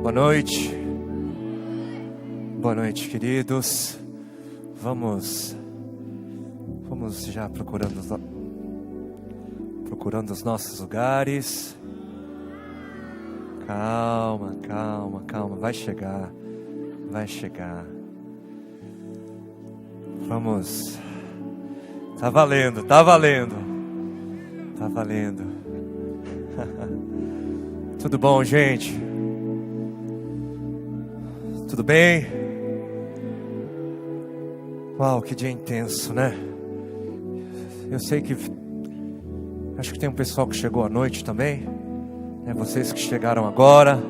Boa noite. Boa noite, queridos. Vamos já procurando os nossos lugares. Calma. Vai chegar. Vamos. Tá valendo. Tudo bom, gente? Tudo bem? Uau, que dia intenso, né? Eu sei que... Acho que tem um pessoal que chegou à noite também. Vocês que chegaram agora.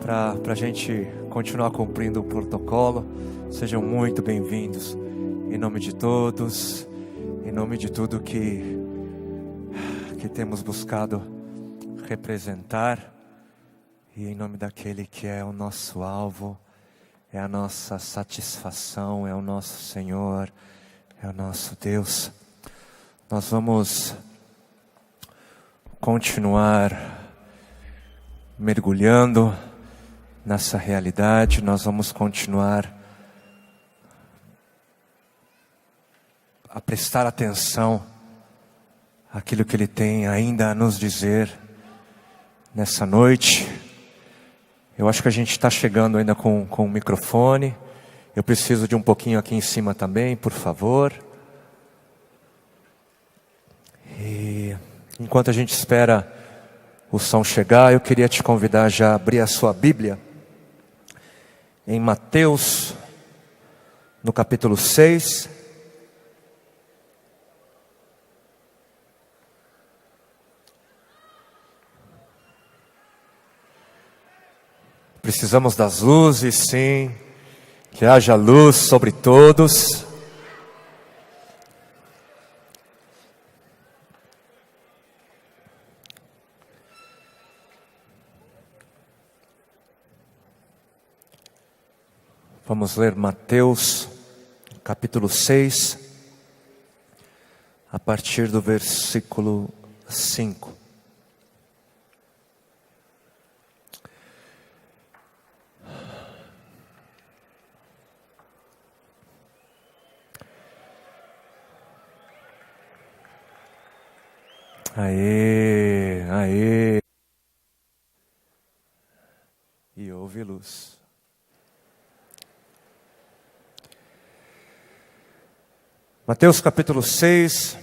Para a gente continuar cumprindo o protocolo. Sejam muito bem-vindos. Em nome de todos. Em nome de tudo que temos buscado representar. E em nome daquele que é o nosso alvo, é a nossa satisfação, é o nosso Senhor, é o nosso Deus. Nós vamos continuar mergulhando nessa realidade, nós vamos continuar a prestar atenção àquilo que Ele tem ainda a nos dizer nessa noite. Eu acho que a gente está chegando ainda com o microfone. Eu preciso de um pouquinho aqui em cima também, por favor. E enquanto a gente espera o som chegar, eu queria te convidar já a abrir a sua Bíblia em Mateus, no capítulo 6. Precisamos das luzes, sim. Que haja luz sobre todos. Vamos ler Mateus, capítulo 6, a partir do versículo 5. Aê. E houve luz. Mateus capítulo 6,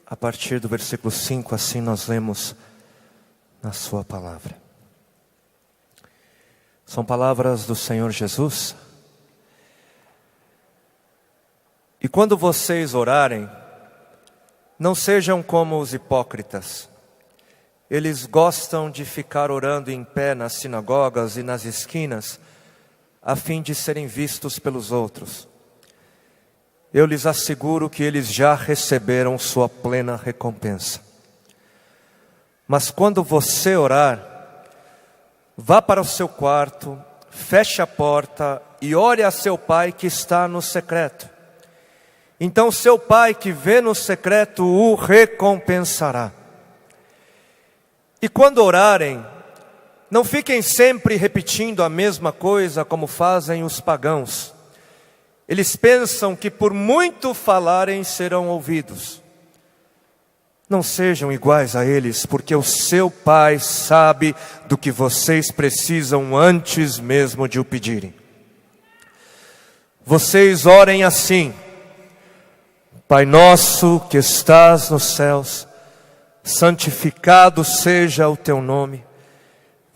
a partir do versículo 5, assim nós lemos na sua palavra. São palavras do Senhor Jesus. E quando vocês orarem, não sejam como os hipócritas. Eles gostam de ficar orando em pé nas sinagogas e nas esquinas, a fim de serem vistos pelos outros. Eu lhes asseguro que eles já receberam sua plena recompensa. Mas quando você orar, vá para o seu quarto, feche a porta e ore a seu pai que está no secreto. Então seu pai que vê no secreto o recompensará. E quando orarem, não fiquem sempre repetindo a mesma coisa como fazem os pagãos. Eles pensam que por muito falarem serão ouvidos. Não sejam iguais a eles, porque o seu pai sabe do que vocês precisam antes mesmo de o pedirem. Vocês orem assim: Pai nosso que estás nos céus, santificado seja o teu nome.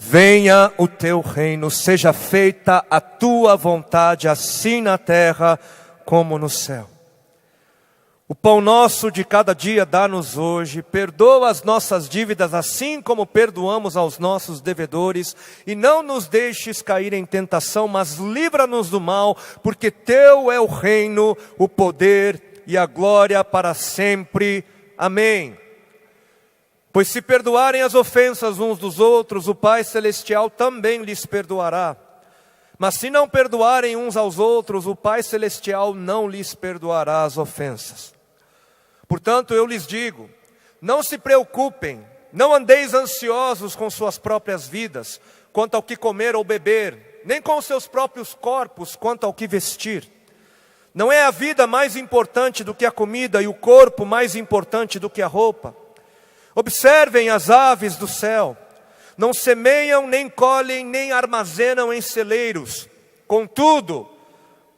Venha o teu reino, seja feita a tua vontade, assim na terra como no céu. O pão nosso de cada dia dá-nos hoje, perdoa as nossas dívidas assim como perdoamos aos nossos devedores, e não nos deixes cair em tentação, mas livra-nos do mal, porque teu é o reino, o poder e a glória para sempre. Amém. Pois se perdoarem as ofensas uns dos outros, o Pai Celestial também lhes perdoará. Mas se não perdoarem uns aos outros, o Pai Celestial não lhes perdoará as ofensas. Portanto, eu lhes digo, não se preocupem Não andeis ansiosos com suas próprias vidas, quanto ao que comer ou beber, nem com os seus próprios corpos, quanto ao que vestir. Não é a vida mais importante do que a comida, e o corpo mais importante do que a roupa? Observem as aves do céu, não semeiam, nem colhem, nem armazenam em celeiros. Contudo,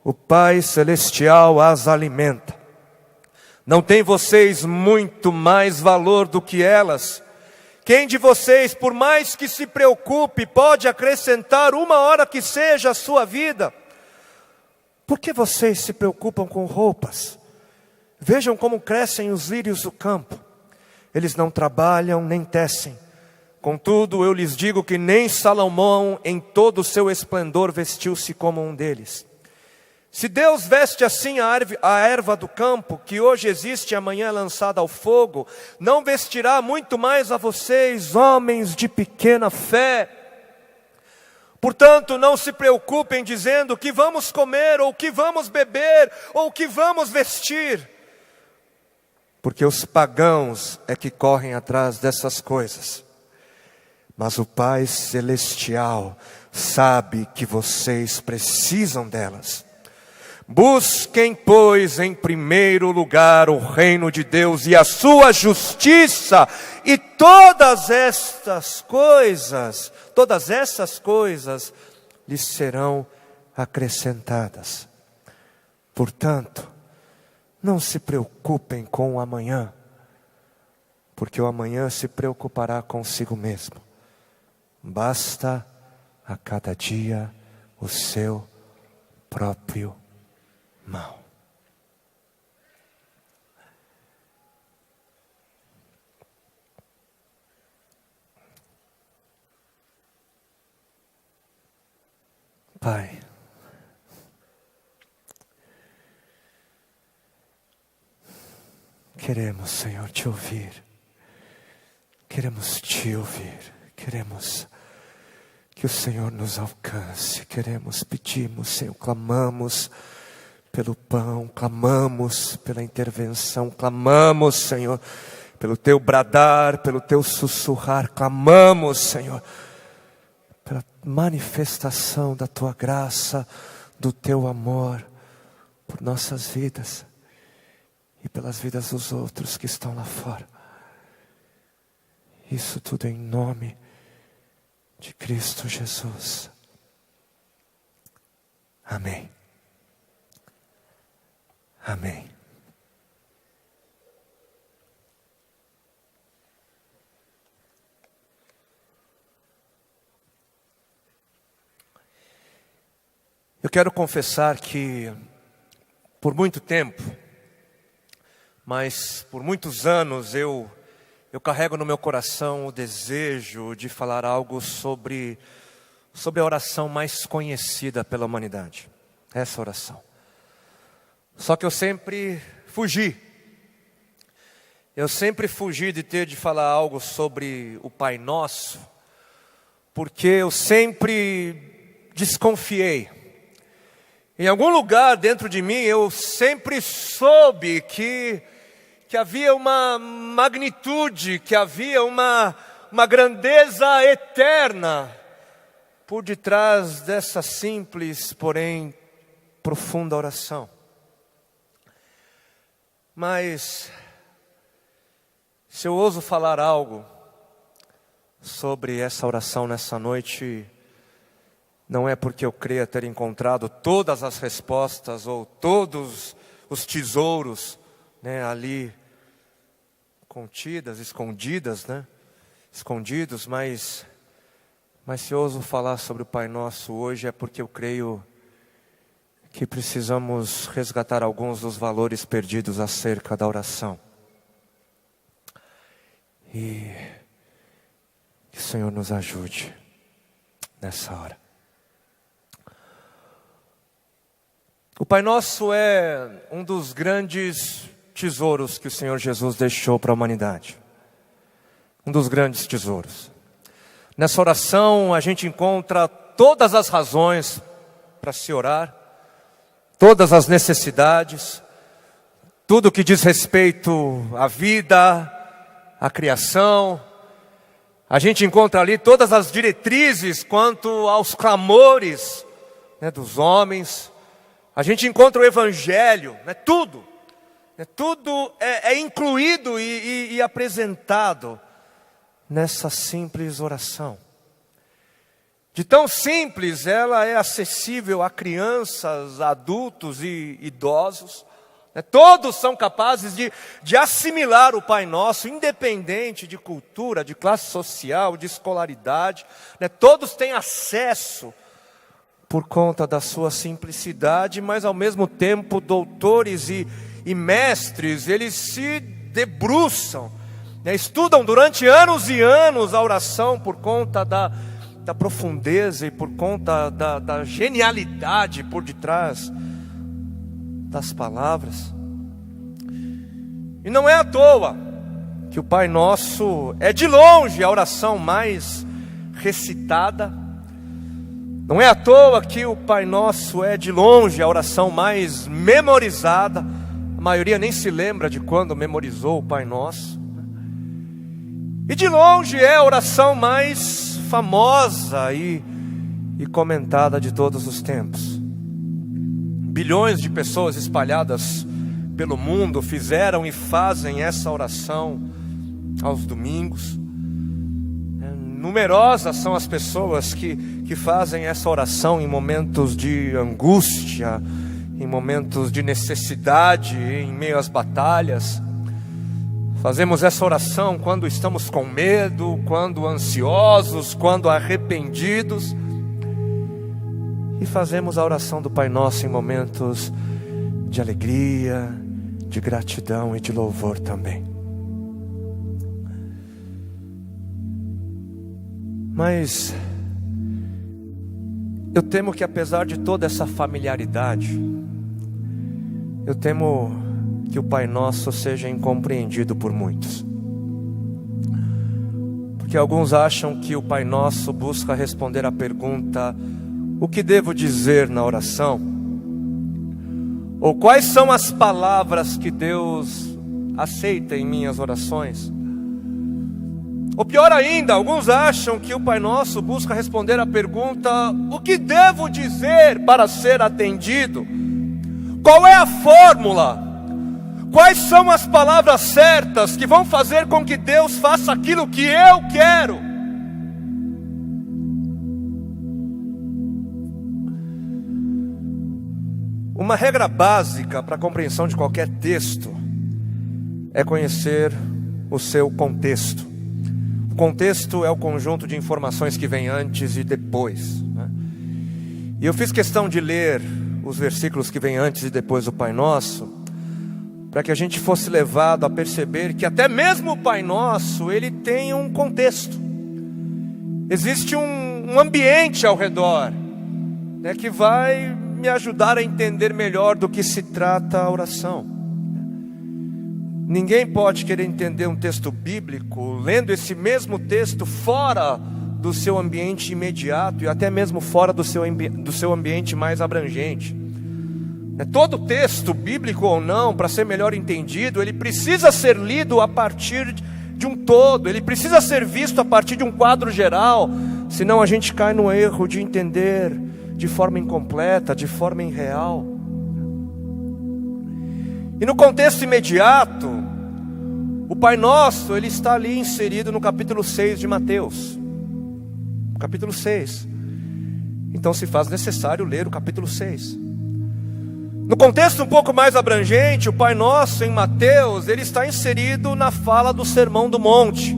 o Pai Celestial as alimenta. Não tem vocês muito mais valor do que elas? Quem de vocês, por mais que se preocupe, pode acrescentar uma hora que seja a sua vida? Por que vocês se preocupam com roupas? Vejam como crescem os lírios do campo. Eles não trabalham nem tecem. Contudo, eu lhes digo que nem Salomão, em todo o seu esplendor, vestiu-se como um deles. Se Deus veste assim a erva do campo, que hoje existe e amanhã é lançada ao fogo, não vestirá muito mais a vocês, homens de pequena fé? Portanto, não se preocupem dizendo o que vamos comer, ou o que vamos beber, ou o que vamos vestir. Porque os pagãos é que correm atrás dessas coisas. Mas o Pai Celestial sabe que vocês precisam delas. Busquem, pois, em primeiro lugar o reino de Deus e a sua justiça, e todas essas coisas lhes serão acrescentadas. Portanto, não se preocupem com o amanhã, porque o amanhã se preocupará consigo mesmo. Basta a cada dia o seu próprio mal. Pai, queremos, Senhor, te ouvir. Queremos te ouvir. Queremos que o Senhor nos alcance. Pedimos, Senhor, clamamos pelo pão, clamamos pela intervenção, clamamos, Senhor, pelo teu bradar, pelo teu sussurrar, clamamos, Senhor, pela manifestação da tua graça, do teu amor por nossas vidas e pelas vidas dos outros que estão lá fora. Isso tudo em nome de Cristo Jesus. Amém. Amém. Eu quero confessar que por muito tempo, mas por muitos anos eu carrego no meu coração o desejo de falar algo sobre a oração mais conhecida pela humanidade. Essa oração. Só que eu sempre fugi. Eu sempre fugi de ter de falar algo sobre o Pai Nosso, porque eu sempre desconfiei. Em algum lugar dentro de mim eu sempre soube que havia uma magnitude, que havia uma grandeza eterna por detrás dessa simples, porém profunda oração. Mas se eu ouso falar algo sobre essa oração nessa noite, não é porque eu creia ter encontrado todas as respostas ou todos os tesouros, ali contidas, escondidas, escondidos, mas se eu ouso falar sobre o Pai Nosso hoje é porque eu creio que precisamos resgatar alguns dos valores perdidos acerca da oração. E que o Senhor nos ajude nessa hora. O Pai Nosso é um dos grandes tesouros que o Senhor Jesus deixou para a humanidade. Um dos grandes tesouros. Nessa oração a gente encontra todas as razões para se orar, todas as necessidades, tudo que diz respeito à vida, à criação, A gente encontra ali todas as diretrizes quanto aos clamores, né, dos homens. A gente encontra o Evangelho, né, tudo. Tudo é incluído e apresentado nessa simples oração. De tão simples, ela é acessível a crianças, adultos e idosos. Todos são capazes de assimilar o Pai Nosso, independente de cultura, de classe social, de escolaridade. Todos têm acesso por conta da sua simplicidade, mas ao mesmo tempo doutores e mestres, eles se debruçam, estudam durante anos e anos a oração por conta da profundeza e por conta da genialidade por detrás das palavras. E não é à toa que o Pai Nosso é de longe a oração mais recitada. Não é à toa que o Pai Nosso é de longe a oração mais memorizada. A maioria nem se lembra de quando memorizou o Pai Nosso. E de longe é a oração mais famosa e comentada de todos os tempos. Bilhões de pessoas espalhadas pelo mundo fizeram e fazem essa oração aos domingos. Numerosas são as pessoas que fazem essa oração em momentos de angústia, em momentos de necessidade, em meio às batalhas. Fazemos essa oração quando estamos com medo, quando ansiosos, quando arrependidos. E fazemos a oração do Pai Nosso em momentos de alegria, de gratidão e de louvor também. Mas eu temo que, apesar de toda essa familiaridade, eu temo que o Pai Nosso seja incompreendido por muitos. Porque alguns acham que o Pai Nosso busca responder à pergunta: o que devo dizer na oração? Ou quais são as palavras que Deus aceita em minhas orações? Ou pior ainda, alguns acham que o Pai Nosso busca responder à pergunta: o que devo dizer para ser atendido? Qual é a fórmula? Quais são as palavras certas que vão fazer com que Deus faça aquilo que eu quero? Uma regra básica para a compreensão de qualquer texto é conhecer o seu contexto. O contexto é o conjunto de informações que vem antes e depois, né? E eu fiz questão de ler os versículos que vêm antes e depois do Pai Nosso, para que a gente fosse levado a perceber que até mesmo o Pai Nosso, ele tem um contexto. Existe um ambiente ao redor, né, que vai me ajudar a entender melhor do que se trata a oração. Ninguém pode querer entender um texto bíblico lendo esse mesmo texto fora do seu ambiente imediato e até mesmo fora do seu ambiente mais abrangente. Todo texto, bíblico ou não, para ser melhor entendido, ele precisa ser lido a partir de um todo, ele precisa ser visto a partir de um quadro geral, senão a gente cai no erro de entender de forma incompleta, de forma irreal. E no contexto imediato, o Pai Nosso, ele está ali inserido no capítulo 6 de Mateus. Capítulo 6. Então se faz necessário ler o capítulo 6. No contexto um pouco mais abrangente, o Pai Nosso em Mateus, ele está inserido na fala do Sermão do Monte,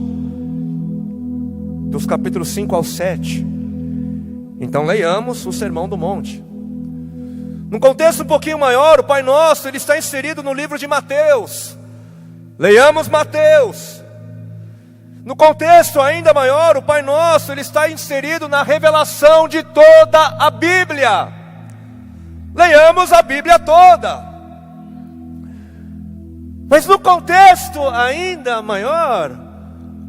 dos capítulos 5 ao 7. Então leiamos o Sermão do Monte. Num contexto um pouquinho maior, o Pai Nosso, ele está inserido no livro de Mateus. Leiamos Mateus. No contexto ainda maior, o Pai Nosso, ele está inserido na revelação de toda a Bíblia. Leiamos a Bíblia toda. Mas no contexto ainda maior,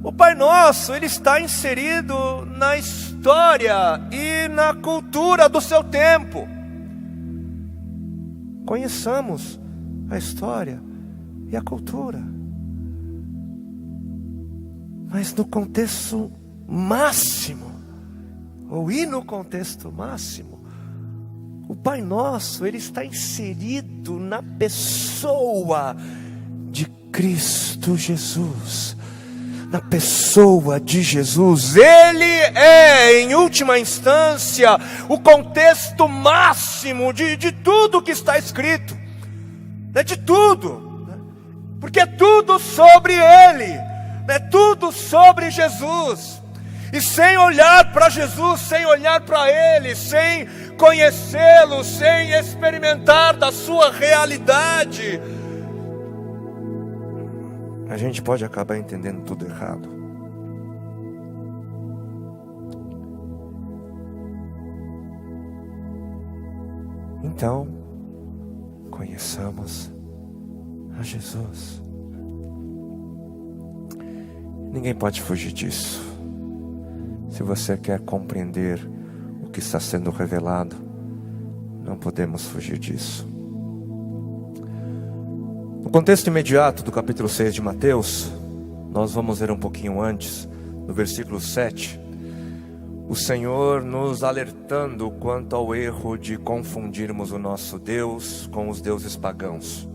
o Pai Nosso, ele está inserido na história e na cultura do seu tempo. Conheçamos a história e a cultura. Mas no contexto máximo, ou ir no contexto máximo, o Pai Nosso, ele está inserido na pessoa de Cristo Jesus. Na pessoa de Jesus. Ele é, em última instância, o contexto máximo de tudo que está escrito. De tudo. Porque é tudo sobre Ele. É tudo sobre Jesus. E sem olhar para Jesus, sem olhar para Ele, sem conhecê-lo, sem experimentar da sua realidade, a gente pode acabar entendendo tudo errado. Então, conheçamos a Jesus. Ninguém pode fugir disso. Se você quer compreender o que está sendo revelado, não podemos fugir disso. No contexto imediato do capítulo 6 de Mateus, nós vamos ver um pouquinho antes, no versículo 7, o Senhor nos alertando quanto ao erro de confundirmos o nosso Deus com os deuses pagãos.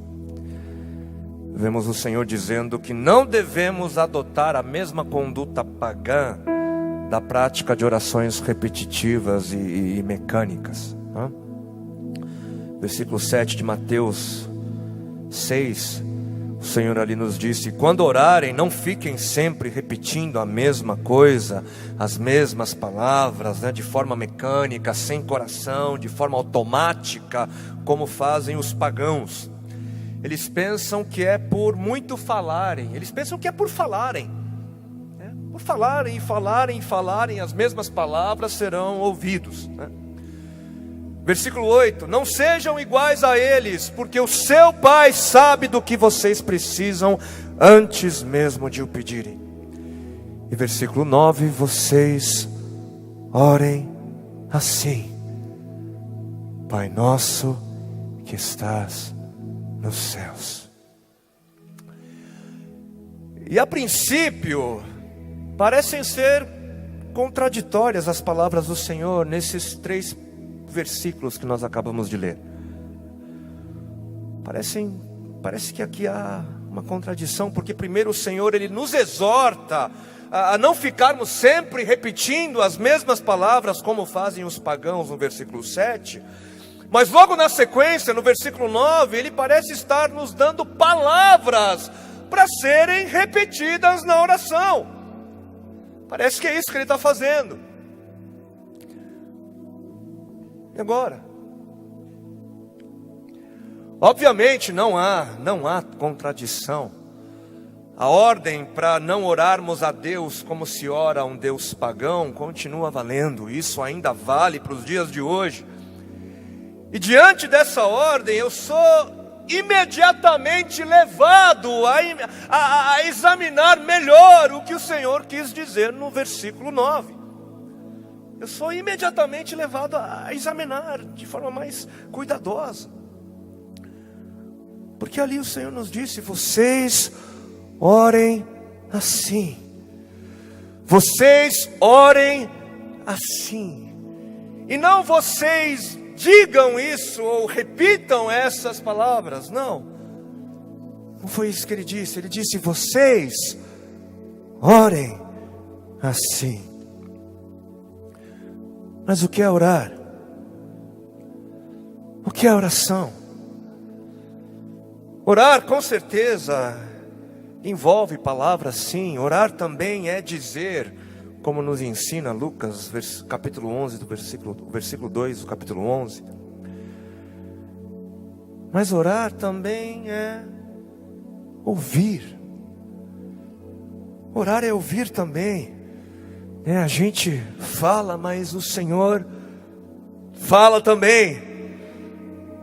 Vemos o Senhor dizendo que não devemos adotar a mesma conduta pagã da prática de orações repetitivas e mecânicas. Versículo 7 de Mateus 6, o Senhor ali nos disse: quando orarem, não fiquem sempre repetindo a mesma coisa, as mesmas palavras, de forma mecânica, sem coração, de forma automática, como fazem os pagãos. Eles pensam que é por muito falarem, eles pensam que é por falarem, por falarem e falarem e falarem, as mesmas palavras serão ouvidos. Versículo 8, não sejam iguais a eles, porque o seu Pai sabe do que vocês precisam antes mesmo de o pedirem. E versículo 9, vocês orem assim: Pai nosso que estás nos céus. E a princípio, parecem ser contraditórias as palavras do Senhor nesses 3 versículos que nós acabamos de ler. Parece que aqui há uma contradição, porque primeiro o Senhor, ele nos exorta a não ficarmos sempre repetindo as mesmas palavras como fazem os pagãos no versículo 7, mas logo na sequência, no versículo 9, ele parece estar nos dando palavras para serem repetidas na oração. Parece que é isso que ele está fazendo. E agora? Obviamente não há contradição. A ordem para não orarmos a Deus como se ora a um Deus pagão continua valendo. Isso ainda vale para os dias de hoje. E diante dessa ordem, eu sou imediatamente levado a examinar melhor o que o Senhor quis dizer no versículo 9. Eu sou imediatamente levado a examinar de forma mais cuidadosa. Porque ali o Senhor nos disse: vocês orem assim. Vocês orem assim. E não vocês digam isso ou repitam essas palavras. Não foi isso que ele disse. Ele disse: vocês orem assim. Mas o que é orar? O que é oração? Orar com certeza envolve palavras, sim. Orar também é dizer, como nos ensina Lucas, capítulo 11, versículo 2 do capítulo 11. Mas orar também é ouvir. Orar é ouvir também. A gente fala, mas o Senhor fala também.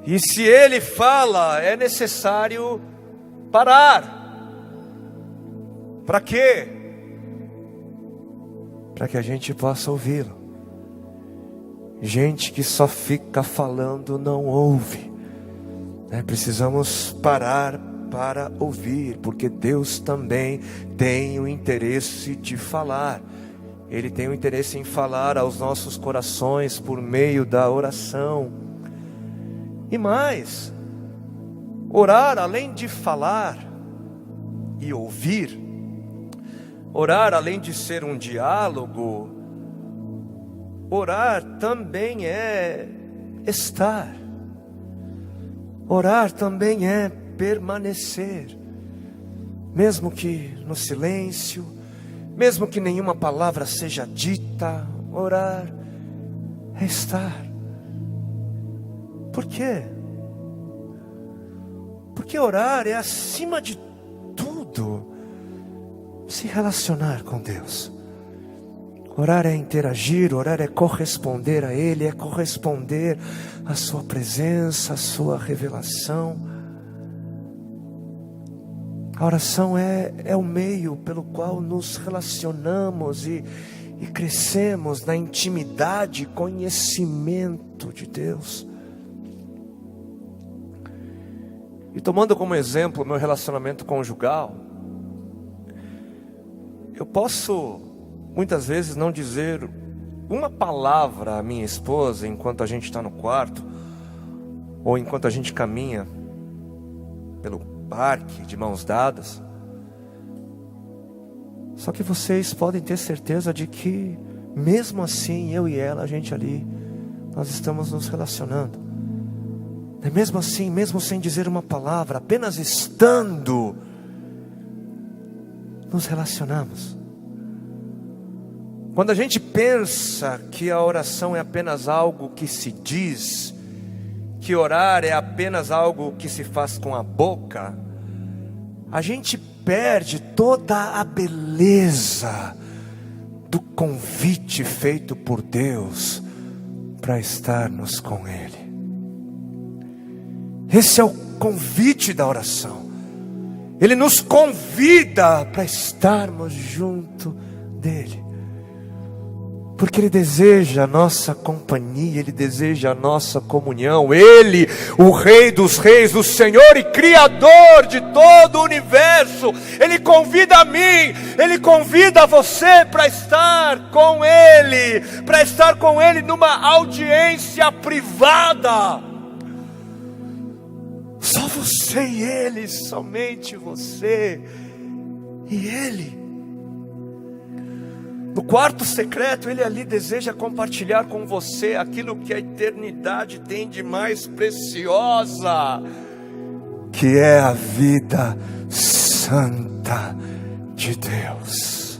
E se Ele fala, é necessário parar. Para quê? Para que a gente possa ouvi-lo. Gente que só fica falando não ouve. Precisamos parar para ouvir, porque Deus também tem o interesse de falar. Ele tem o interesse em falar aos nossos corações por meio da oração. E mais, orar além de falar e ouvir, orar além de ser um diálogo, orar também é estar. Orar também é permanecer, mesmo que no silêncio, mesmo que nenhuma palavra seja dita. Orar é estar. Por quê? Porque orar é, acima de tudo, se relacionar com Deus. Orar é interagir, orar é corresponder a Ele, é corresponder à sua presença, à sua revelação. A oração é o meio pelo qual nos relacionamos e crescemos na intimidade e conhecimento de Deus. E tomando como exemplo o meu relacionamento conjugal, eu posso muitas vezes não dizer uma palavra à minha esposa enquanto a gente está no quarto, ou enquanto a gente caminha pelo parque de mãos dadas. Só que vocês podem ter certeza de que mesmo assim, eu e ela, a gente ali, nós estamos nos relacionando. E mesmo assim, mesmo sem dizer uma palavra, apenas estando, nos relacionamos. Quando a gente pensa que a oração é apenas algo que se diz, que orar é apenas algo que se faz com a boca, a gente perde toda a beleza do convite feito por Deus para estarmos com Ele. Esse é o convite da oração. Ele nos convida para estarmos junto dEle. Porque Ele deseja a nossa companhia, Ele deseja a nossa comunhão. Ele, o Rei dos Reis, o Senhor e Criador de todo o universo, Ele convida a mim, Ele convida a você para estar com Ele numa audiência privada. Só você e Ele, somente você e Ele. No quarto secreto, Ele ali deseja compartilhar com você aquilo que a eternidade tem de mais preciosa, que é a vida santa de Deus.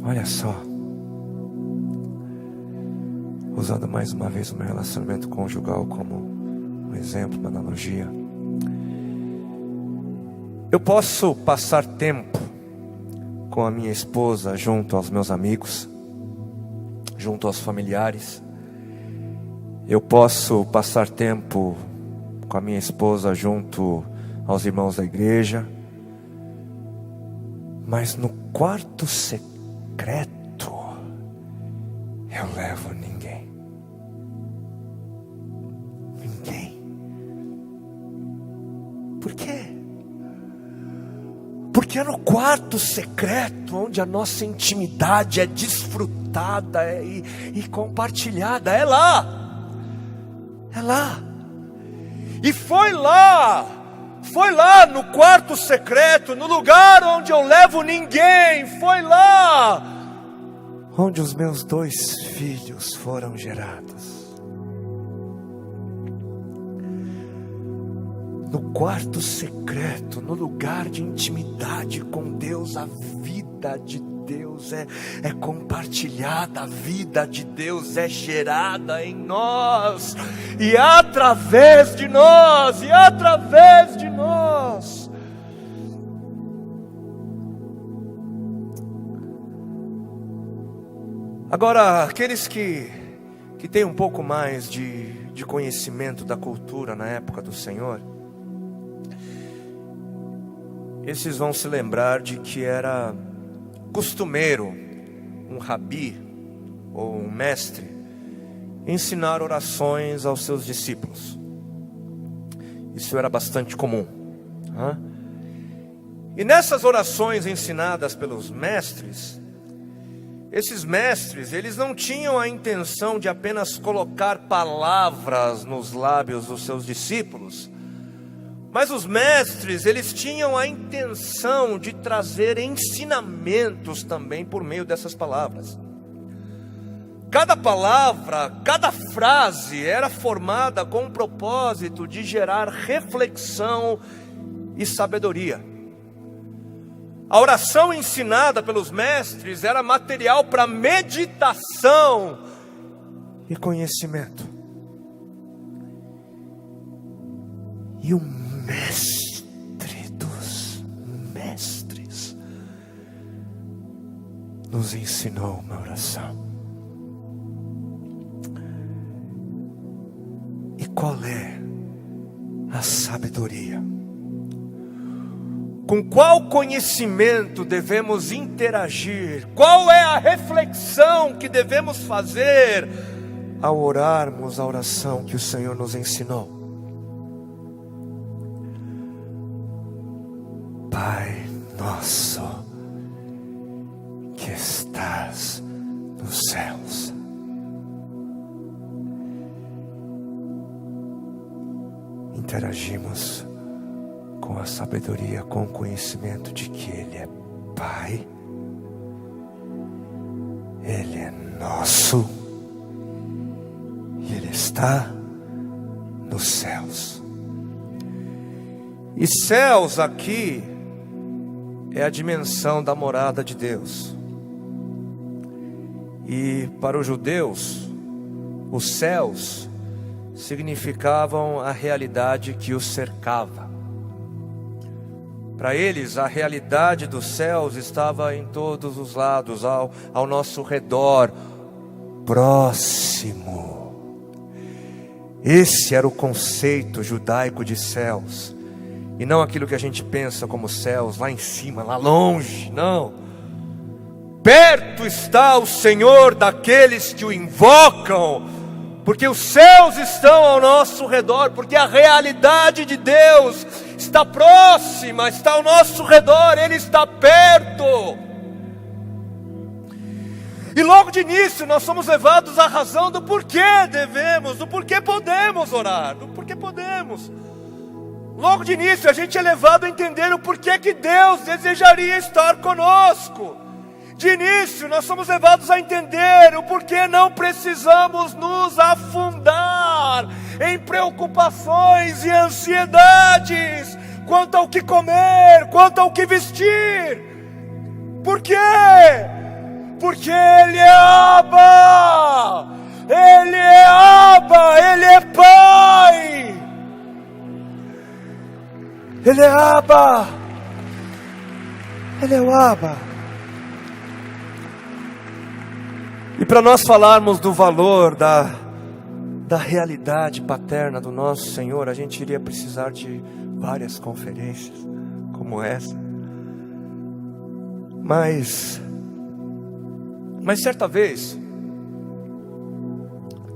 Olha só, usando mais uma vez o meu relacionamento conjugal como um exemplo, uma analogia. Eu posso passar tempo com a minha esposa junto aos meus amigos, junto aos familiares. Eu posso passar tempo com a minha esposa junto aos irmãos da igreja. Mas no quarto secreto, eu levo ninguém. Ninguém. Por quê? Porque é no quarto secreto onde a nossa intimidade é desfrutada e compartilhada. É lá. É lá. E foi lá no quarto secreto, no lugar onde eu levo ninguém. Foi lá onde os meus 2 filhos foram gerados. No quarto secreto, no lugar de intimidade com Deus, a vida de Deus é compartilhada, a vida de Deus é gerada em nós, e através de nós, Agora, aqueles que têm um pouco mais de conhecimento da cultura na época do Senhor, esses vão se lembrar de que era costumeiro um rabi ou um mestre ensinar orações aos seus discípulos. Isso era bastante comum. E nessas orações ensinadas pelos mestres, esses mestres, eles não tinham a intenção de apenas colocar palavras nos lábios dos seus discípulos, mas os mestres, eles tinham a intenção de trazer ensinamentos também por meio dessas palavras. Cada palavra, cada frase era formada com o propósito de gerar reflexão e sabedoria. A oração ensinada pelos mestres era material para meditação e conhecimento. E o mestre dos mestres nos ensinou uma oração. E qual é a sabedoria? Com qual conhecimento devemos interagir? Qual é a reflexão que devemos fazer ao orarmos a oração que o Senhor nos ensinou? Pai nosso, que estás nos céus. Interagimos com a sabedoria, com o conhecimento de que Ele é Pai, Ele é nosso e Ele está nos céus. E céus aqui é a dimensão da morada de Deus. E para os judeus, os céus significavam a realidade que os cercava. Para eles, a realidade dos céus estava em todos os lados, ao nosso redor, próximo. Esse era o conceito judaico de céus. E não aquilo que a gente pensa como céus, lá em cima, lá longe, não. Perto está o Senhor daqueles que o invocam, porque os céus estão ao nosso redor, porque a realidade de Deus está próxima, está ao nosso redor, Ele está perto. E logo de início nós somos levados à razão do porquê devemos, do porquê podemos orar, do porquê podemos. Logo de início a gente é levado a entender o porquê que Deus desejaria estar conosco. De início nós somos levados a entender o porquê não precisamos nos afundar em preocupações e ansiedades quanto ao que comer, quanto ao que vestir. Por quê? Porque Ele é Abba, Ele é Abba, Ele é Pai, Ele é Abba, Ele é o Abba. E para nós falarmos do valor da realidade paterna do nosso Senhor, a gente iria precisar de várias conferências como essa. Mas certa vez,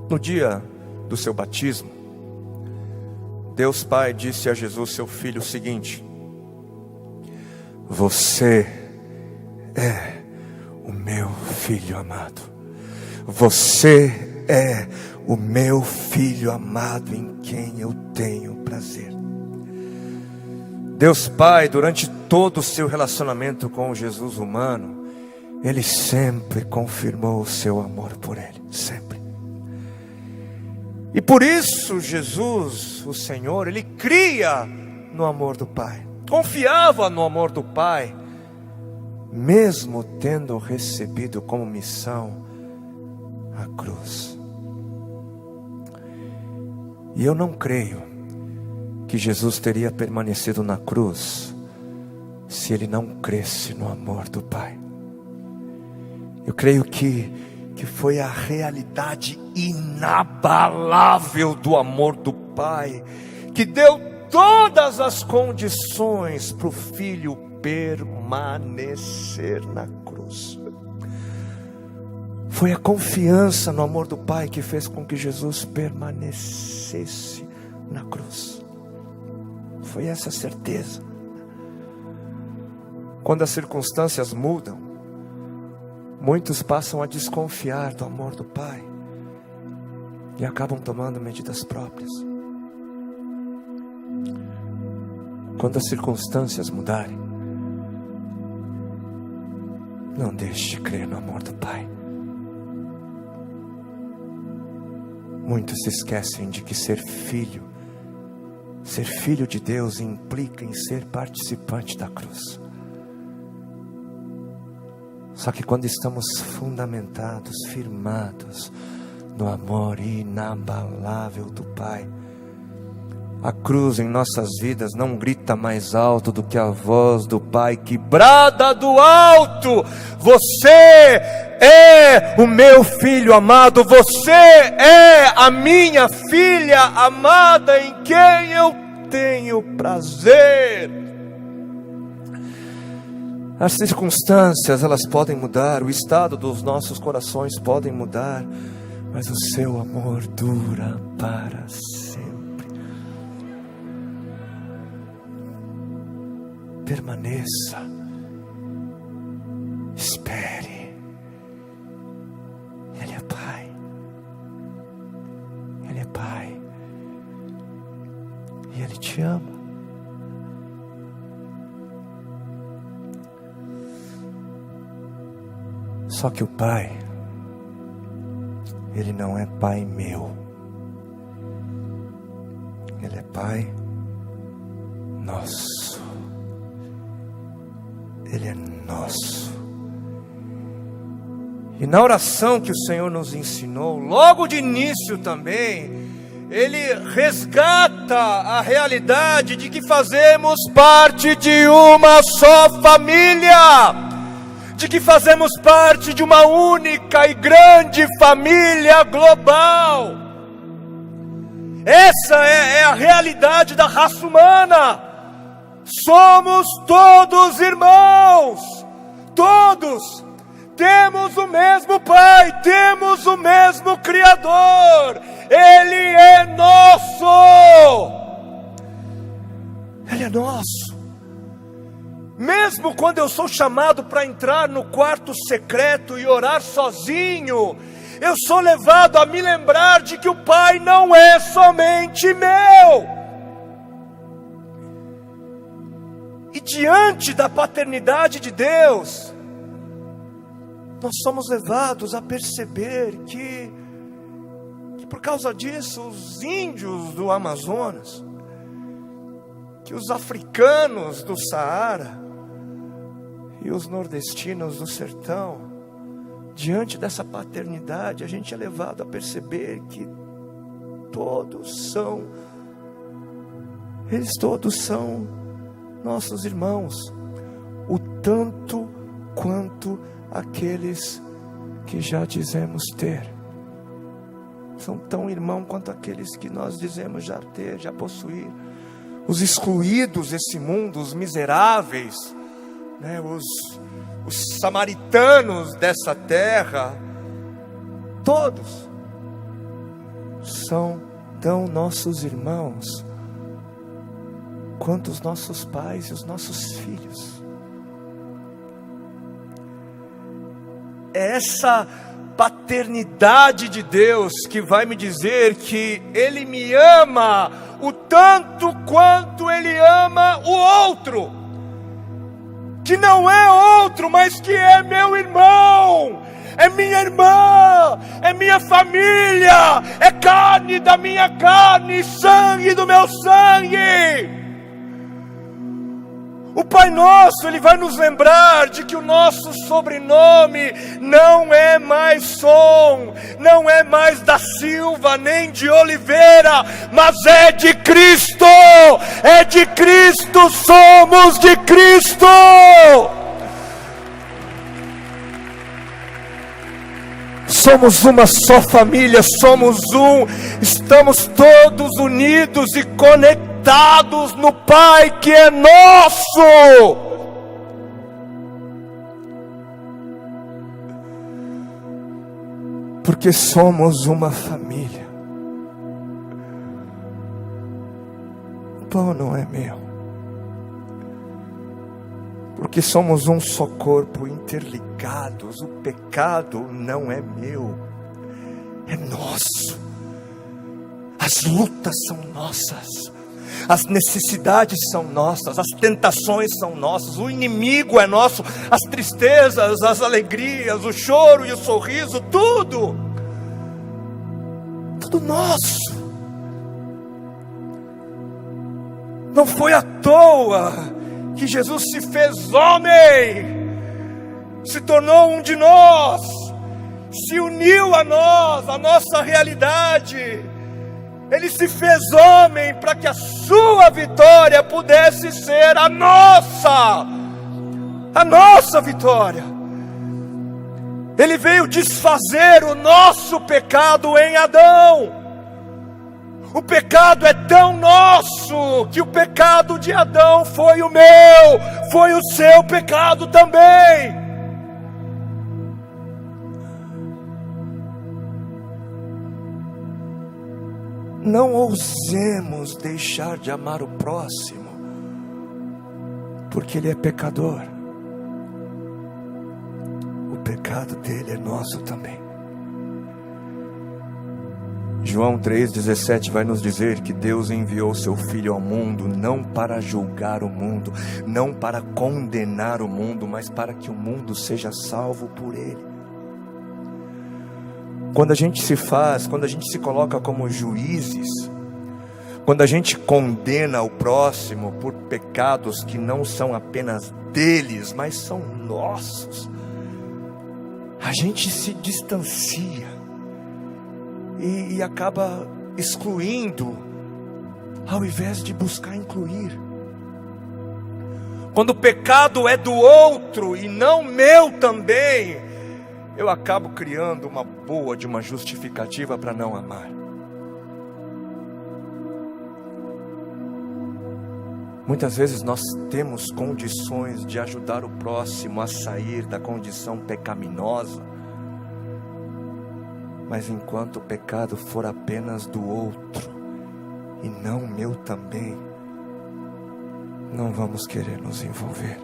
no dia do seu batismo, Deus Pai disse a Jesus, seu filho, o seguinte: você é o meu filho amado. Você é o meu filho amado em quem eu tenho prazer. Deus Pai, durante todo o seu relacionamento com o Jesus humano, Ele sempre confirmou o seu amor por Ele, sempre. E por isso Jesus, o Senhor, Ele cria no amor do Pai, confiava no amor do Pai, mesmo tendo recebido como missão a cruz. E eu não creio que Jesus teria permanecido na cruz se Ele não cresce no amor do Pai. Eu creio que foi a realidade inabalável do amor do Pai que deu todas as condições para o Filho permanecer na cruz. Foi a confiança no amor do Pai que fez com que Jesus permanecesse na cruz. Foi essa a certeza. Quando as circunstâncias mudam, muitos passam a desconfiar do amor do Pai e acabam tomando medidas próprias. Quando as circunstâncias mudarem, não deixe de crer no amor do Pai. Muitos se esquecem de que ser filho de Deus implica em ser participante da cruz. Só que quando estamos fundamentados, firmados no amor inabalável do Pai, a cruz em nossas vidas não grita mais alto do que a voz do Pai que brada do alto: você é o meu filho amado, você é a minha filha amada em quem eu tenho prazer. As circunstâncias, elas podem mudar, o estado dos nossos corações podem mudar, mas o seu amor dura para sempre. Permaneça, espere. Ele é Pai, Ele é Pai, e Ele te ama. Só que o Pai, Ele não é Pai meu, Ele é Pai nosso. Ele é nosso. E na oração que o Senhor nos ensinou, logo de início também, Ele resgata a realidade de que fazemos parte de uma só família, de que fazemos parte de uma única e grande família global. Essa é a realidade da raça humana. Somos todos irmãos, todos temos o mesmo Pai, temos o mesmo Criador. Ele é nosso, Ele é nosso. Mesmo quando eu sou chamado para entrar no quarto secreto e orar sozinho, eu sou levado a me lembrar de que o Pai não é somente meu. E diante da paternidade de Deus, nós somos levados a perceber que por causa disso, os índios do Amazonas, que os africanos do Saara e os nordestinos do sertão, diante dessa paternidade, a gente é levado a perceber que eles todos são nossos irmãos, o tanto quanto aqueles que já dizemos ter. São tão irmãos quanto aqueles que nós dizemos já ter, já possuir. Os excluídos desse mundo, os miseráveis, né, os samaritanos dessa terra, todos são tão nossos irmãos quanto os nossos pais e os nossos filhos. É essa paternidade de Deus que vai me dizer que Ele me ama o tanto quanto Ele ama o outro, que não é outro, mas que é meu irmão, é minha irmã, é minha família, é carne da minha carne, sangue do meu sangue. O Pai Nosso, Ele vai nos lembrar de que o nosso sobrenome não é mais Som, não é mais da Silva, nem de Oliveira, mas é de Cristo, somos de Cristo. Somos uma só família, estamos todos unidos e conectados no Pai que é nosso. Porque somos uma família. O pão não é meu, Porque somos um só corpo, interligados. O pecado não é meu, é nosso. As lutas são nossas, as necessidades são nossas, as tentações são nossas, o inimigo é nosso, as tristezas, as alegrias, o choro e o sorriso, tudo nosso. Não foi à toa que Jesus se fez homem, se tornou um de nós, se uniu a nós, a nossa realidade. Ele se fez homem para que a sua vitória pudesse ser a nossa vitória. Ele veio desfazer o nosso pecado em Adão. O pecado é tão nosso que o pecado de Adão foi o meu, foi o seu pecado também. Não ousemos deixar de amar o próximo, porque ele é pecador. O pecado dele é nosso também. João 3,17 vai nos dizer que Deus enviou seu Filho ao mundo, não para julgar o mundo, não para condenar o mundo, mas para que o mundo seja salvo por ele. Quando a gente se coloca como juízes, quando a gente condena o próximo por pecados que não são apenas deles, mas são nossos, a gente se distancia e acaba excluindo, ao invés de buscar incluir. Quando o pecado é do outro e não meu também, eu acabo criando uma boa de uma justificativa para não amar. Muitas vezes nós temos condições de ajudar o próximo a sair da condição pecaminosa, mas enquanto o pecado for apenas do outro e não meu também, não vamos querer nos envolver.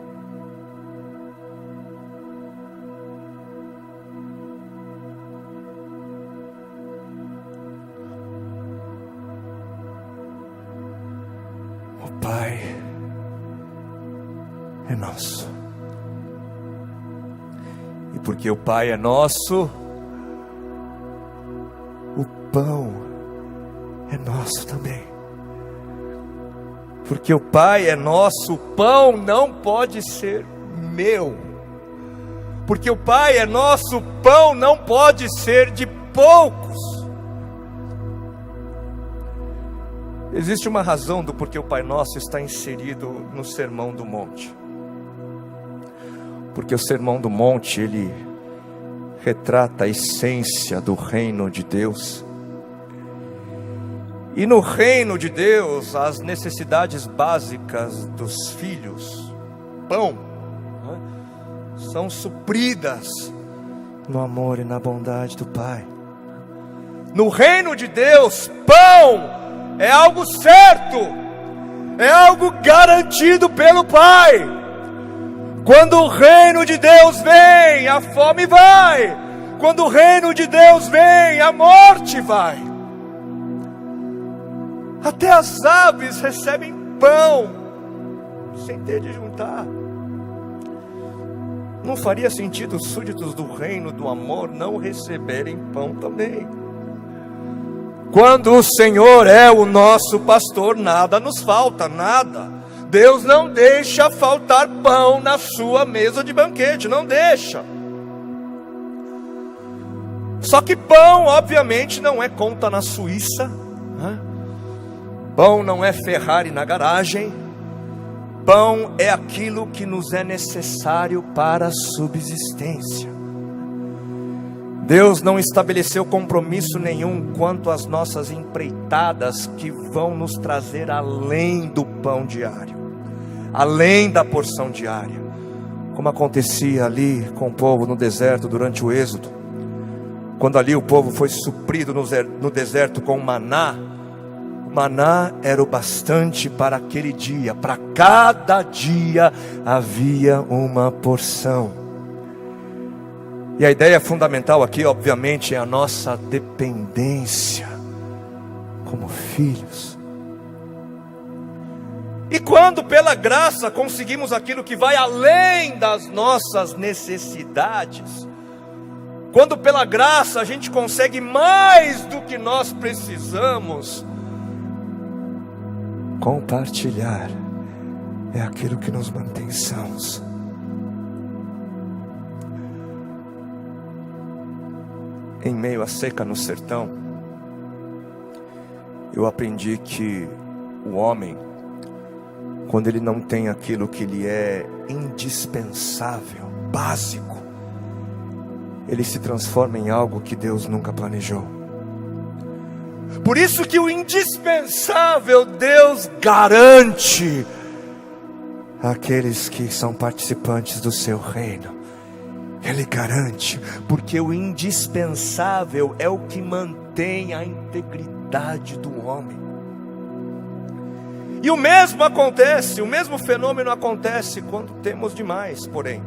O Pai é nosso, e porque o Pai é nosso, o pão é nosso também. Porque o Pai é nosso, o pão não pode ser meu. Porque o Pai é nosso, o pão não pode ser de poucos. Existe uma razão do porquê o Pai Nosso está inserido no Sermão do Monte. Porque o Sermão do Monte, ele retrata a essência do reino de Deus. E no reino de Deus, as necessidades básicas dos filhos, pão, são supridas no amor e na bondade do Pai. No reino de Deus, pão é algo certo, é algo garantido pelo Pai. Quando o reino de Deus vem, a fome vai. Quando o reino de Deus vem, a morte vai. Até as aves recebem pão sem ter de juntar. Não faria sentido os súditos do reino do amor não receberem pão também? Quando o Senhor é o nosso pastor, nada nos falta, nada. Deus não deixa faltar pão na sua mesa de banquete, não deixa. Só que pão, obviamente, não é conta na Suíça, né? Pão não é Ferrari na garagem. Pão é aquilo que nos é necessário para a subsistência. Deus não estabeleceu compromisso nenhum quanto às nossas empreitadas que vão nos trazer além do pão diário, além da porção diária, como acontecia ali com o povo no deserto durante o êxodo. Quando ali o povo foi suprido no deserto com maná, o Maná era o bastante para aquele dia, para cada dia havia uma porção. E a ideia fundamental aqui, obviamente, é a nossa dependência como filhos. E quando pela graça conseguimos aquilo que vai além das nossas necessidades, quando pela graça a gente consegue mais do que nós precisamos, compartilhar é aquilo que nos mantém sãos. Em meio à seca no sertão, eu aprendi que o homem, quando ele não tem aquilo que lhe é indispensável, básico, ele se transforma em algo que Deus nunca planejou. Por isso que o indispensável Deus garante àqueles que são participantes do seu reino. Ele garante, porque o indispensável é o que mantém a integridade do homem. E o mesmo acontece, o mesmo fenômeno acontece quando temos demais, porém.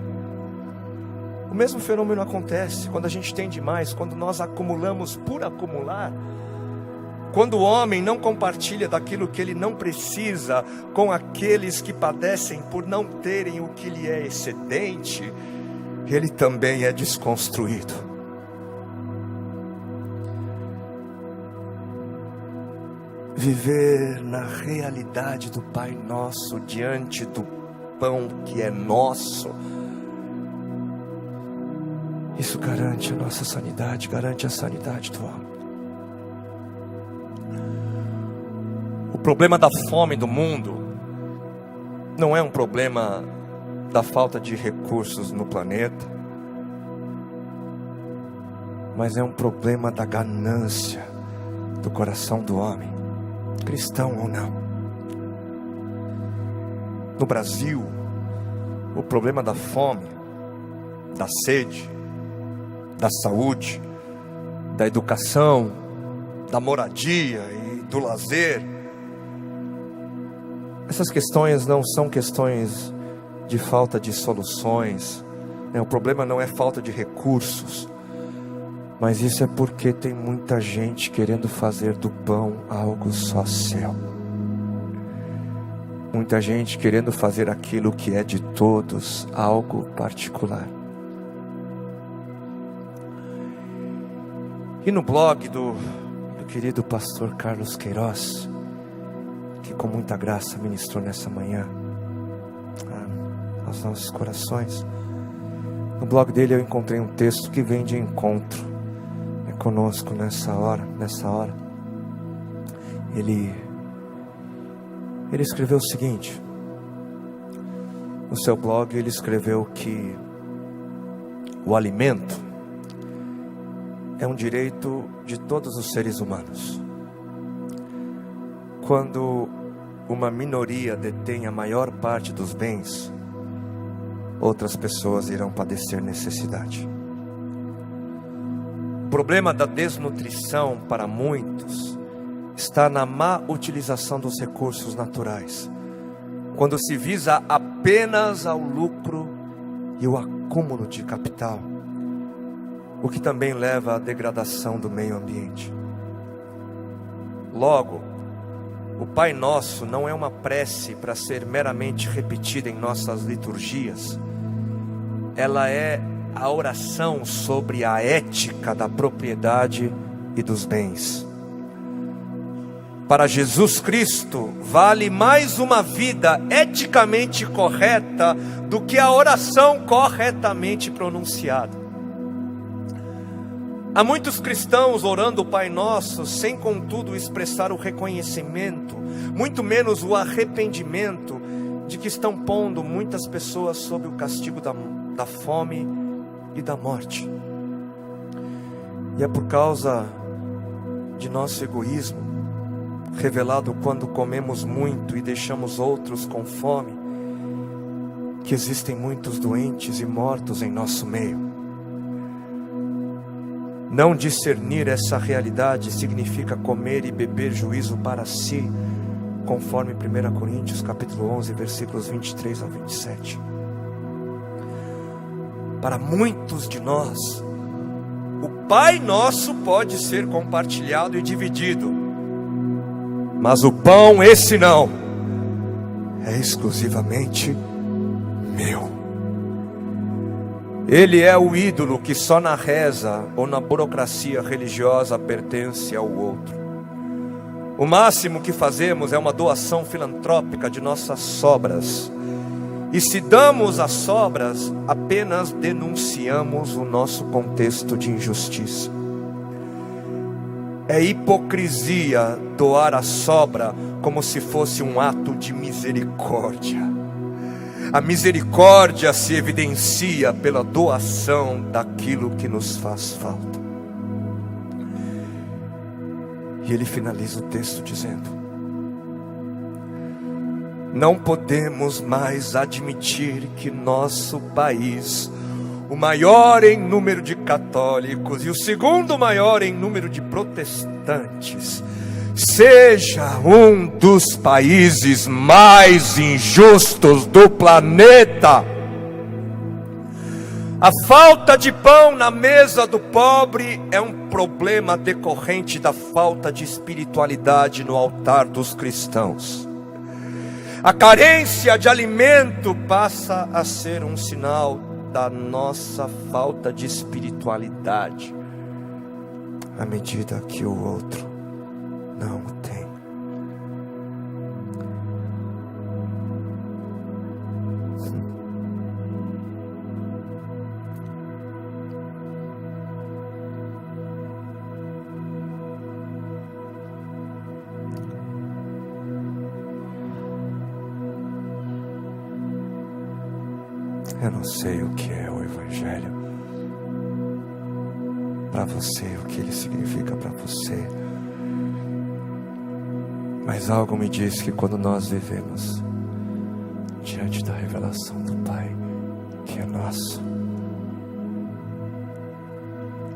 O mesmo fenômeno acontece quando a gente tem demais, quando nós acumulamos por acumular. Quando o homem não compartilha daquilo que ele não precisa com aqueles que padecem por não terem o que lhe é excedente, ele também é desconstruído. Viver na realidade do Pai Nosso, diante do pão que é nosso, isso garante a nossa sanidade, garante a sanidade do homem. O problema da fome do mundo não é um problema da falta de recursos no planeta, mas é um problema da ganância do coração do homem, cristão ou não. No Brasil, o problema da fome, da sede, da saúde, da educação, da moradia e do lazer, essas questões não são questões de falta de soluções, o problema não é falta de recursos, mas isso é porque tem muita gente querendo fazer do pão algo só seu, muita gente querendo fazer aquilo que é de todos algo particular. E no blog do querido pastor Carlos Queiroz, que com muita graça ministrou nessa manhã aos nossos corações, no blog dele eu encontrei um texto que vem de encontro conosco nessa hora. Ele escreveu o seguinte, no seu blog ele escreveu que o alimento é um direito de todos os seres humanos. Quando uma minoria detém a maior parte dos bens, outras pessoas irão padecer necessidade. O problema da desnutrição para muitos está na má utilização dos recursos naturais, quando se visa apenas ao lucro e o acúmulo de capital, o que também leva à degradação do meio ambiente. Logo, o Pai Nosso não é uma prece para ser meramente repetida em nossas liturgias. Ela é a oração sobre a ética da propriedade e dos bens. Para Jesus Cristo, vale mais uma vida eticamente correta do que a oração corretamente pronunciada. Há muitos cristãos orando o Pai Nosso sem contudo expressar o reconhecimento, muito menos o arrependimento de que estão pondo muitas pessoas sob o castigo da fome e da morte. E é por causa de nosso egoísmo, revelado quando comemos muito e deixamos outros com fome, que existem muitos doentes e mortos em nosso meio. Não discernir essa realidade significa comer e beber juízo para si, conforme 1 Coríntios capítulo 11, versículos 23 a 27. Para muitos de nós, o Pai Nosso pode ser compartilhado e dividido, mas o pão, esse não, é exclusivamente meu. Ele é o ídolo que só na reza ou na burocracia religiosa pertence ao outro. O máximo que fazemos é uma doação filantrópica de nossas sobras. E se damos as sobras, apenas denunciamos o nosso contexto de injustiça. É hipocrisia doar a sobra como se fosse um ato de misericórdia. A misericórdia se evidencia pela doação daquilo que nos faz falta. E ele finaliza o texto dizendo: não podemos mais admitir que nosso país, o maior em número de católicos e o segundo maior em número de protestantes, seja um dos países mais injustos do planeta. A falta de pão na mesa do pobre é um problema decorrente da falta de espiritualidade no altar dos cristãos. A carência de alimento passa a ser um sinal da nossa falta de espiritualidade, à medida que o outro não o tem. Eu não sei o que é o Evangelho para você, o que ele significa para você, mas algo me diz que quando nós vivemos diante da revelação do Pai, que é nosso,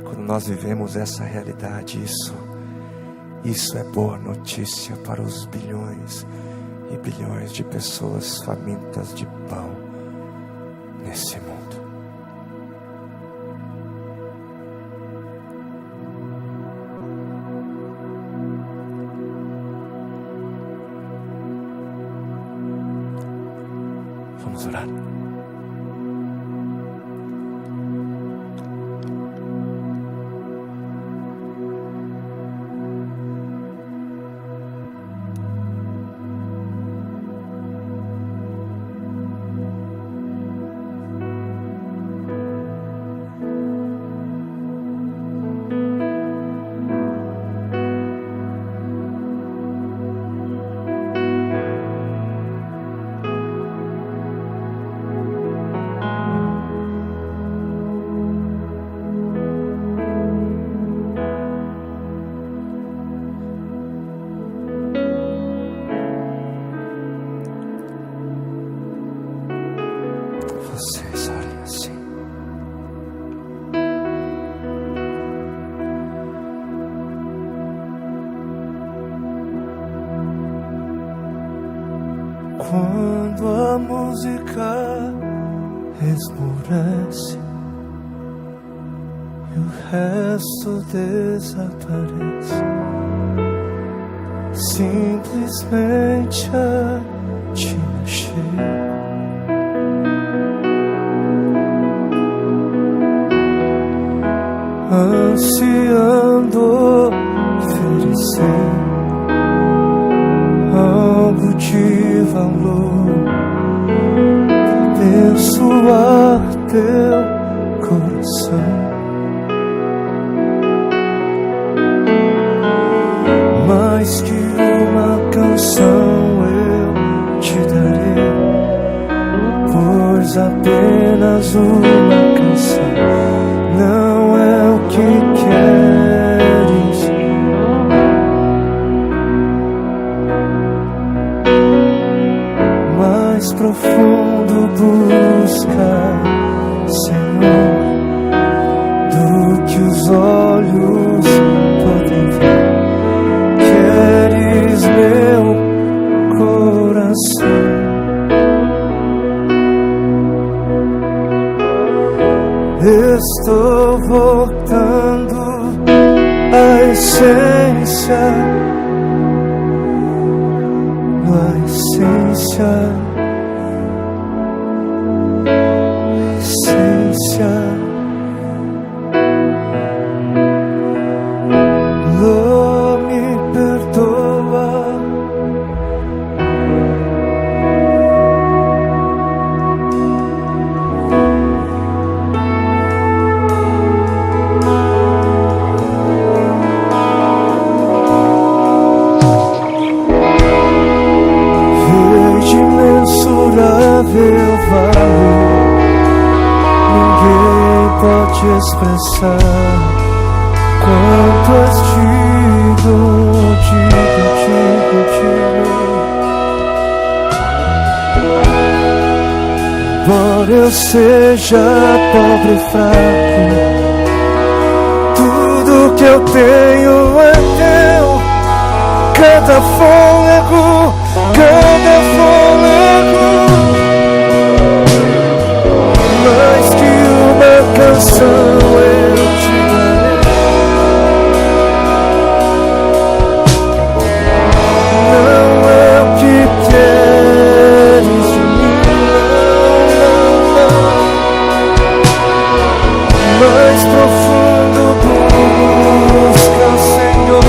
quando nós vivemos essa realidade, isso é boa notícia para os bilhões e bilhões de pessoas famintas de pão nesse mundo. Vamos orar. Vocês orem assim. Quando a música esmorece e o resto desaparece, simplesmente a te mexer. Ansiando oferecer algo de valor, abençoar teu coração. Mais que uma canção eu te darei, pois apenas uma canção não é o que queres. Mais profundo buscar, Senhor, do que os olhos Estou voltando à essência, à essência, essência. Lô, me perdoa. Imensurável valor, ninguém pode expressar quanto és digno. Embora eu seja pobre e fraco, tudo que eu tenho é teu. Cada fôlego, mais que uma canção eu te darei. Não é o que queres de mim, não. Mais profundo busca o Senhor.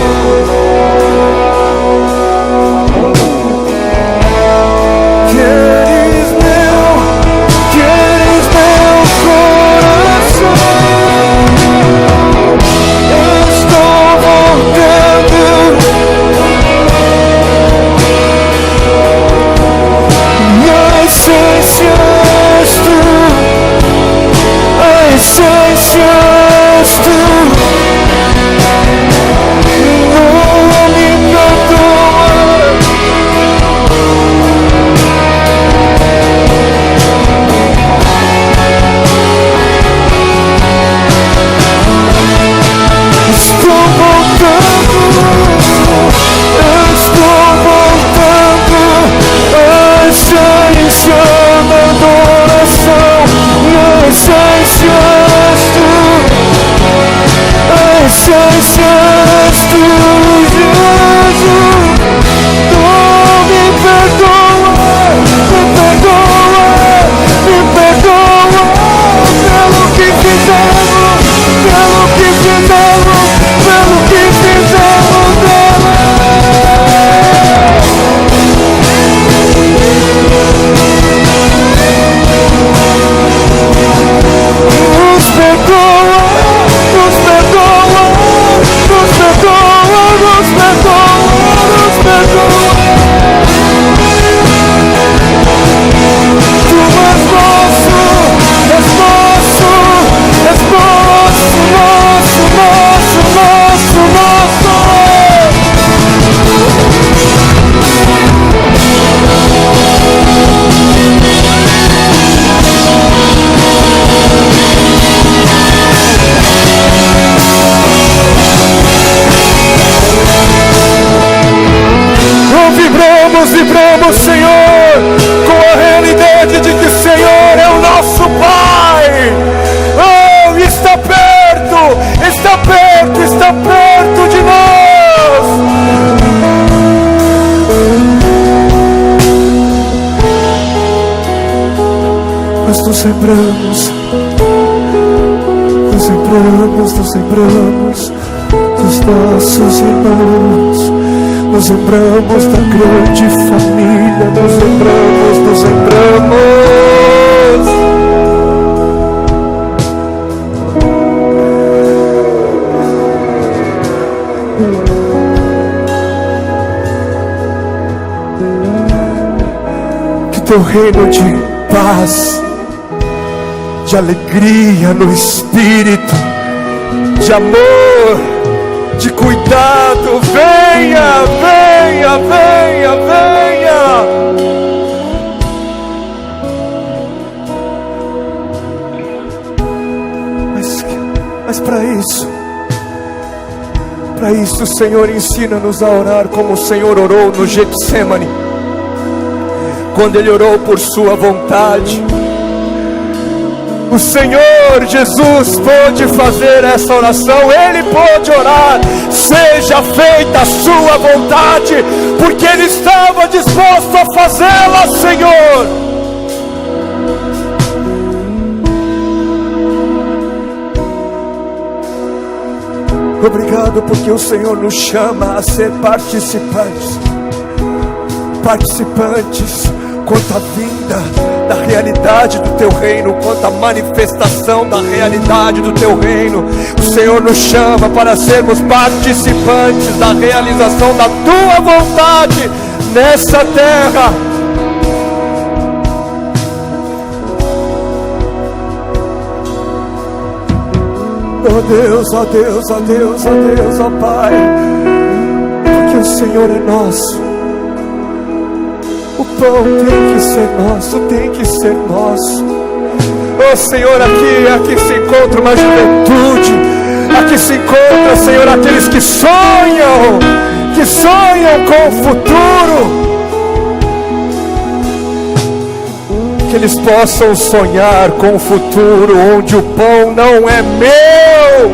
Vibramos, Senhor, com a realidade de que o Senhor é o nosso Pai. Oh, está perto de nós. Nós nos lembramos dos nossos irmãos. Nos lembramos da grande família, nos lembramos. Que teu reino de paz, de alegria no espírito, de amor, de cuidado, venha, venha, venha, venha. Mas para isso, Senhor, ensina-nos a orar como o Senhor orou no Getsêmani, quando Ele orou por sua vontade. O Senhor Jesus pôde fazer essa oração, Ele pôde orar, seja feita a sua vontade, porque Ele estava disposto a fazê-la, Senhor. Obrigado porque o Senhor nos chama a ser participantes quanto à vinda da realidade do Teu reino, quanto à manifestação da realidade do Teu reino. O Senhor nos chama para sermos participantes da realização da Tua vontade nessa terra. Oh Deus, oh Deus, oh Deus, oh Deus, oh Pai, porque o Senhor é nosso. O pão tem que ser nosso, tem que ser nosso. Oh Senhor, aqui se encontra uma juventude, aqui se encontra, Senhor, aqueles que sonham com o futuro. Que eles possam sonhar com o futuro onde o pão não é meu,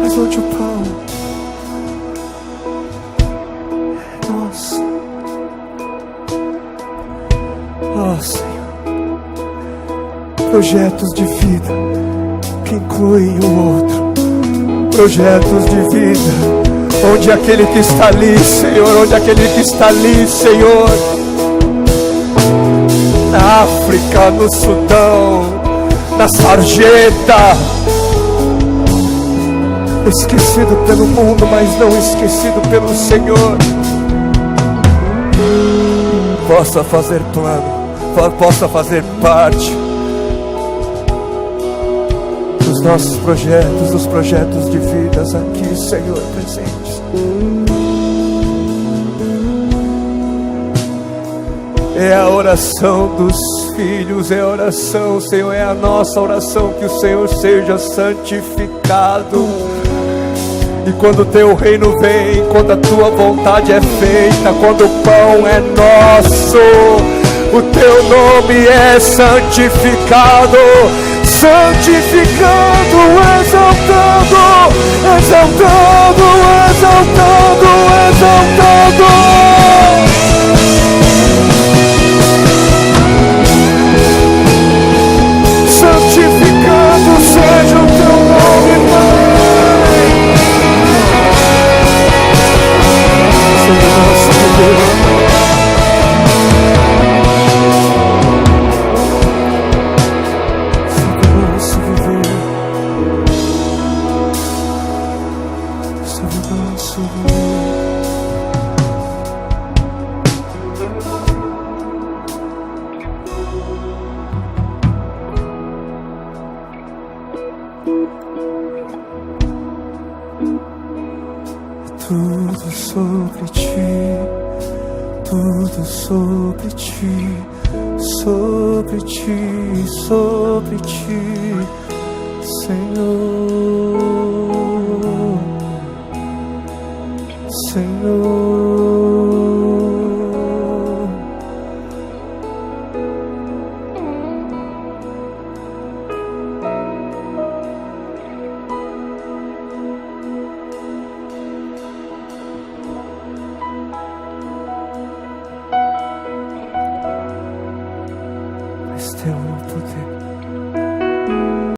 mas onde o pão é nosso. Oh Senhor, projetos de vida que incluem o outro, projetos de vida onde aquele que está ali, Senhor, onde aquele que está ali, Senhor, na África, no Sudão, na sarjeta, esquecido pelo mundo, mas não esquecido pelo Senhor, possa fazer plano, possa fazer parte dos nossos projetos, dos projetos de vidas aqui, Senhor, presentes. É a oração dos filhos, é a oração, Senhor, é a nossa oração, que o Senhor seja santificado. E quando o Teu reino vem, quando a Tua vontade é feita, quando o pão é nosso, o Teu nome é santificado. Santificando, exaltando, exaltando, exaltando, exaltando. Santificado seja o Teu nome, Pai. Senhor nosso Deus. Tudo sobre Ti, tudo sobre Ti, sobre Ti, sobre Ti, Senhor, Senhor. Teu poder,